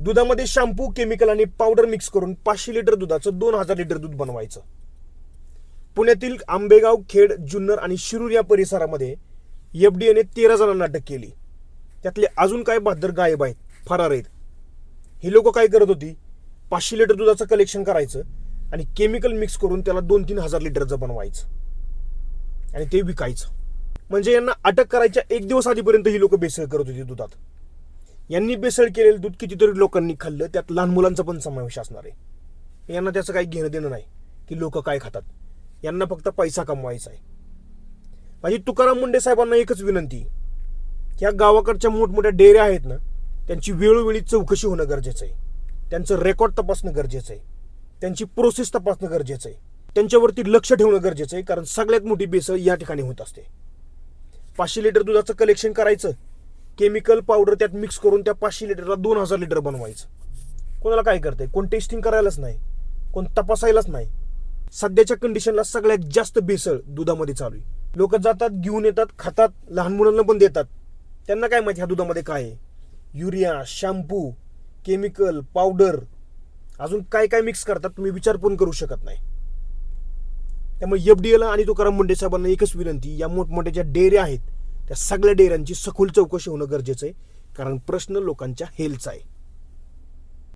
दुधामध्ये shampoo, chemical आणि powder mix करून 500 लिटर दुधाचं 2000 लिटर दूध बनवायचं. पुण्यातील आंबेगाव, खेड, जुन्नर आणि शिरूर या परिसरामध्ये एफडीएने 13 जणांना अटक केली. त्यातले अजून काय बहादर गायब आहेत, फरार आहेत. ही लोक काय करत होती, 500 लिटर दुधाचं कलेक्शन करायचं आणि केमिकल मिक्स करून त्याला 2-3 हजार लिटरचं बनवायचं आणि ते विकायचं. म्हणजे यांना अटक करायच्या 1 दिवस आधीपर्यंत ही लोक बेसळ करत होती दुधात. यांनी बेसळ केलेलं दूध कितीतरी लोकांनी खाल्लं, त्यात लहान मुलांचा पण समावेश असणार आहे. यांना त्याचं काही घेणं देणं नाही की लोक काय खातात. यांना फक्त पैसा कमवायचा आहे. माझी तुकाराम मुंडे साहेबांना एकच विनंती, ह्या गावाकडच्या मोठमोठ्या डेऱ्या आहेत ना, त्यांची वेळोवेळी चौकशी होणं गरजेचं आहे. त्यांचं रेकॉर्ड तपासणं गरजेचं आहे. त्यांची प्रोसेस तपासणं गरजेचं आहे. त्यांच्यावरती लक्ष ठेवणं गरजेचं आहे, कारण सगळ्यात मोठी बेसळ या ठिकाणी होत असते. 500 लिटर दुधाचं कलेक्शन करायचं, केमिकल पावडर त्यात मिक्स करून त्या 500 लिटरला 2000 लिटर बनवायचं. कोणाला काय करतंय, कोण टेस्टिंग करायलाच नाही, कोण तपासायलाच नाही. सध्याच्या कंडिशनला सगळ्यात जास्त बेसळ दुधामध्ये चालू आहे. लोक जातात, घेऊन येतात, खातात, लहान मुलांना पण देतात. त्यांना काय माहिती ह्या दुधामध्ये काय आहे. युरिया, शॅम्पू, केमिकल, पावडर, अजून काय काय मिक्स करतात तुम्ही विचार पण करू शकत नाही. त्यामुळे एफडीएला आणि तुकाराम मुंडे साहेबांना एकच विनंती, या मोठमोठ्या ज्या डेऱ्या आहेत त्या सगळ्या डेऱ्यांची सखोल चौकशी होणं गरजेचं आहे, कारण प्रश्न लोकांच्या हेल्थचा आहे.